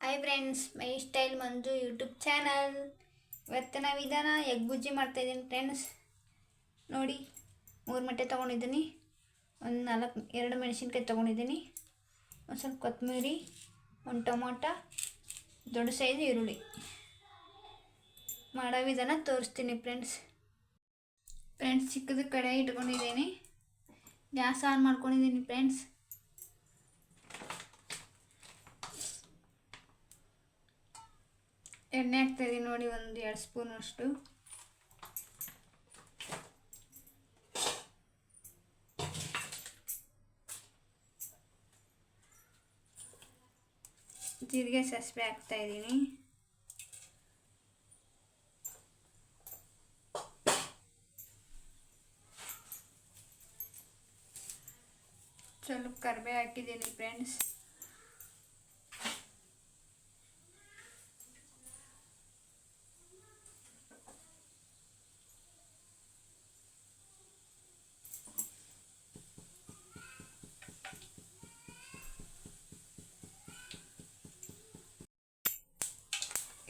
Hi friends, ಮೈ style ಮಂಜು YouTube channel. ಇವತ್ತಿನ ವಿಧಾನ egg ಬುಜ್ಜಿ ಮಾಡ್ತಾಯಿದ್ದೀನಿ ಫ್ರೆಂಡ್ಸ್. ನೋಡಿ, 3 ಮೊಟ್ಟೆ ತೊಗೊಂಡಿದ್ದೀನಿ, ಒಂದು 2 ಮೆಣಸಿನ್ಕಾಯಿ ತೊಗೊಂಡಿದ್ದೀನಿ, ಒಂದು ಸ್ವಲ್ಪ ಕೊತ್ತಂಬರಿ, ಒಂದು ಟೊಮೊಟೊ, ದೊಡ್ಡ ಸೈಜ್ ಈರುಳ್ಳಿ. ಮಾಡೋ ವಿಧಾನ ತೋರಿಸ್ತೀನಿ ಫ್ರೆಂಡ್ಸ್. ಚಿಕ್ಕದ ಕಡಾಯಿ ಇಟ್ಕೊಂಡಿದ್ದೀನಿ, ಗ್ಯಾಸ್ ಆನ್ ಮಾಡ್ಕೊಂಡಿದ್ದೀನಿ ಫ್ರೆಂಡ್ಸ್. ಎಣ್ಣೆ ಹಾಕ್ತಾಯಿದ್ದೀನಿ ನೋಡಿ, ಒಂದು 2 ಸ್ಪೂನ್ ಅಷ್ಟು. ಜೀರಿಗೆ ಸಾಸಿವೆ ಹಾಕ್ತಾಯಿದ್ದೀನಿ. ಸ್ವಲ್ಪ ಕರಿಬೇವು ಹಾಕಿದ್ದೀನಿ ಫ್ರೆಂಡ್ಸ್.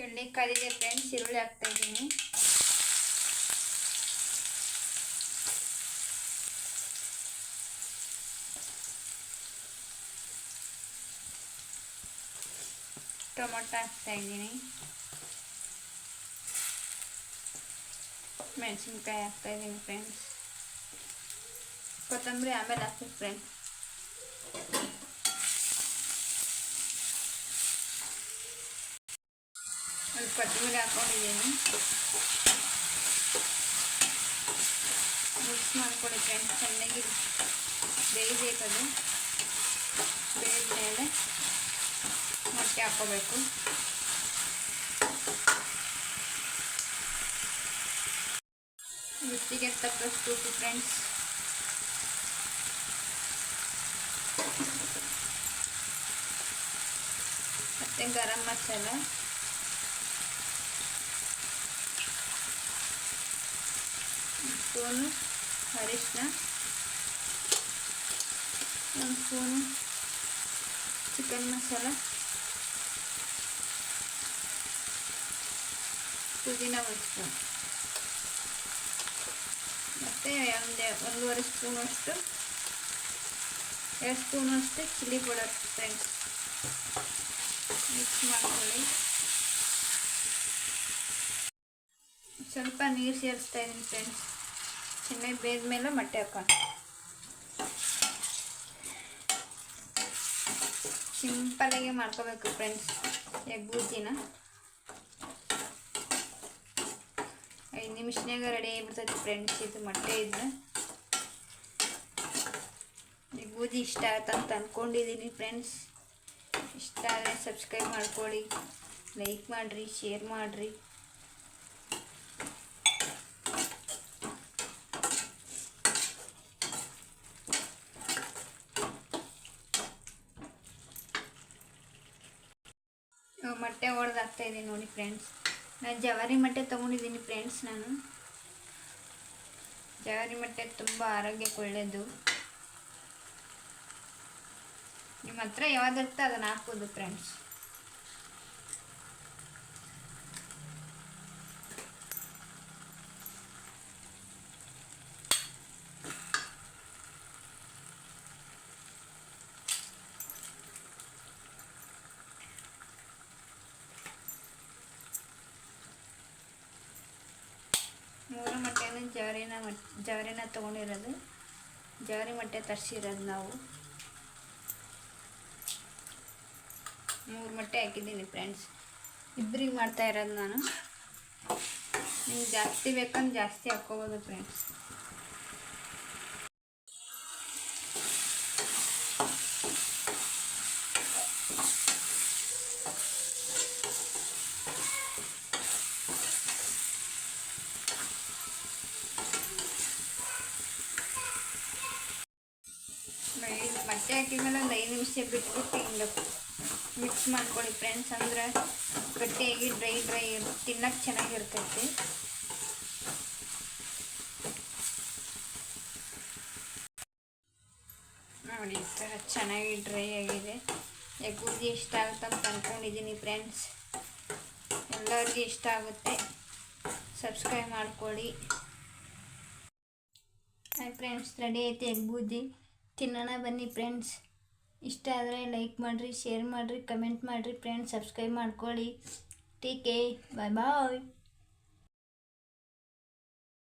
ಎಣ್ಣೆ ಕಾದಿದೆ ಫ್ರೆಂಡ್ಸ್, ಈರುಳ್ಳಿ ಹಾಕ್ತಾಯಿದ್ದೀನಿ. ಟೊಮೊಟೊ ಹಾಕ್ತಾಯಿದ್ದೀನಿ. ಮೆಣಸಿನ್ಕಾಯಿ ಹಾಕ್ತಾಯಿದ್ದೀನಿ ಫ್ರೆಂಡ್ಸ್. ಕೊತ್ತಂಬರಿ ಆಮೇಲೆ ಹಾಕ್ತೀನಿ ಫ್ರೆಂಡ್ಸ್. ಒಂದು ಕೊತ್ತಂಬರಿ ಹಾಕ್ಕೊಂಡಿದ್ದೀನಿ, ಮಿಕ್ಸ್ ಮಾಡ್ಕೊಳ್ಳಿ ಫ್ರೆಂಡ್ಸ್. ಚೆನ್ನಾಗಿ ಬೇಯಬೇಕದು. ಬೇಯಿದ ಮೇಲೆ ಮೊಟ್ಟೆ ಹಾಕ್ಕೋಬೇಕು. ರುಚಿಗೆ ತಕ್ಕಷ್ಟು ಉಪ್ಪು ಫ್ರೆಂಡ್ಸ್. ಮತ್ತು ಗರಂ ಮಸಾಲ, ಸ್ಪೂನು ಅರಿಶಿನ, 1 ಸ್ಪೂನು ಚಿಕನ್ ಮಸಾಲ, ಪುದೀನ 1 ಸ್ಪೂನ್, ಮತ್ತು 1.5 ಸ್ಪೂನಷ್ಟು 2 ಸ್ಪೂನಷ್ಟು ಚಿಲ್ಲಿ ಪೌಡರ್ ಫ್ರೆಂಡ್ಸ್. ಮಿಕ್ಸ್ ಮಾಡ್ಕೊಳ್ಳಿ. ಸ್ವಲ್ಪ ನೀರು ಸೇರಿಸ್ತಾ ಇದ್ದೀನಿ ಫ್ರೆಂಡ್ಸ್. ಚೆನ್ನಾಗಿ ಬೇಯ್ದ ಮೇಲೆ ಮೊಟ್ಟೆ ಹಾಕೋಣ. ಸಿಂಪಲಾಗಿ ಮಾಡ್ಕೋಬೇಕು ಫ್ರೆಂಡ್ಸ್ ಎಗ್ ಬುಜ್ಜಿನ. 5 ನಿಮಿಷನಾಗ ರೆಡಿ ಆಗಿಬಿಡ್ತೈತಿ ಫ್ರೆಂಡ್ಸ್. ಇದು ಮೊಟ್ಟೆ ಇದ್ರೆ ಎಗ್ ಬುಜ್ಜಿ ಇಷ್ಟ ಆಯ್ತಂತ ಅಂದ್ಕೊಂಡಿದ್ದೀನಿ ಫ್ರೆಂಡ್ಸ್. ಇಷ್ಟ ಆದರೆ ಸಬ್ಸ್ಕ್ರೈಬ್ ಮಾಡ್ಕೊಳ್ಳಿ, ಲೈಕ್ ಮಾಡಿರಿ, ಶೇರ್ ಮಾಡಿರಿ. ಮೊಟ್ಟೆ ಒಡೆದು ಹಾಕ್ತಾಯಿದ್ದೀನಿ ನೋಡಿ ಫ್ರೆಂಡ್ಸ್. ನಾನು ಜವಾರಿ ಮೊಟ್ಟೆ ತೊಗೊಂಡಿದ್ದೀನಿ ಫ್ರೆಂಡ್ಸ್. ಜವಾರಿ ಮೊಟ್ಟೆ ತುಂಬ ಆರೋಗ್ಯಕ್ಕೆ ಒಳ್ಳೆಯದು. ನಿಮ್ಮ ಹತ್ರ ಯಾವುದಿರುತ್ತೆ ಅದನ್ನು ಹಾಕ್ಬೋದು ಫ್ರೆಂಡ್ಸ್. ಮೂರು ಮೊಟ್ಟೆನೂ ಜವಾರಿನ ತೊಗೊಂಡಿರೋದು. ಜವಾರಿ ಮೊಟ್ಟೆ ತರಿಸಿರೋದು ನಾವು. 3 ಮೊಟ್ಟೆ ಹಾಕಿದ್ದೀನಿ ಫ್ರೆಂಡ್ಸ್. ಇಬ್ಬರಿಗೆ ಮಾಡ್ತಾ ಇರೋದು ನಾನು. ನಿಮ್ಗೆ ಜಾಸ್ತಿ ಬೇಕಂದ್ರೆ ಜಾಸ್ತಿ ಹಾಕ್ಕೋಬೋದು ಫ್ರೆಂಡ್ಸ್. ಮೊಟ್ಟೆ ಹಾಕಿದ್ಮೇಲೆ ಒಂದು 5 ನಿಮಿಷ ಬಿಟ್ಬಿಟ್ಟು ಹಿಂಗೆ ಮಿಕ್ಸ್ ಮಾಡ್ಕೊಳ್ಳಿ ಫ್ರೆಂಡ್ಸ್. ಅಂದ್ರೆ ಗಟ್ಟಿಯಾಗಿ ಡ್ರೈ ತಿನ್ನಕ್ಕೆ ಚೆನ್ನಾಗಿರ್ತೈತಿ. ನೋಡಿ, ಈ ಥರ ಚೆನ್ನಾಗಿ ಡ್ರೈ ಆಗಿದೆ. ಎಗ್ ಬುರ್ಜಿ ಇಷ್ಟ ಆಗುತ್ತೆ ಅಂತ ಅಂದ್ಕೊಂಡಿದ್ದೀನಿ ಫ್ರೆಂಡ್ಸ್. ಎಲ್ಲರಿಗೂ ಇಷ್ಟ ಆಗುತ್ತೆ, ಸಬ್ಸ್ಕ್ರೈಬ್ ಮಾಡ್ಕೊಳ್ಳಿ. ಹಾಯ್ ಫ್ರೆಂಡ್ಸ್, ರೆಡಿ ಐತಿ ಎಗ್ ಬುರ್ಜಿ, ತಿನ್ನೋಣ ಬನ್ನಿ ಫ್ರೆಂಡ್ಸ್. ಇಷ್ಟ ಆದರೆ ಲೈಕ್ ಮಾಡಿರಿ, ಶೇರ್ ಮಾಡಿರಿ, ಕಮೆಂಟ್ ಮಾಡಿರಿ ಫ್ರೆಂಡ್ಸ್, ಸಬ್ಸ್ಕ್ರೈಬ್ ಮಾಡ್ಕೊಳ್ಳಿ. ಟೇಕ್ ಕೇರ್, ಬಾಯ್ ಬಾಯ್.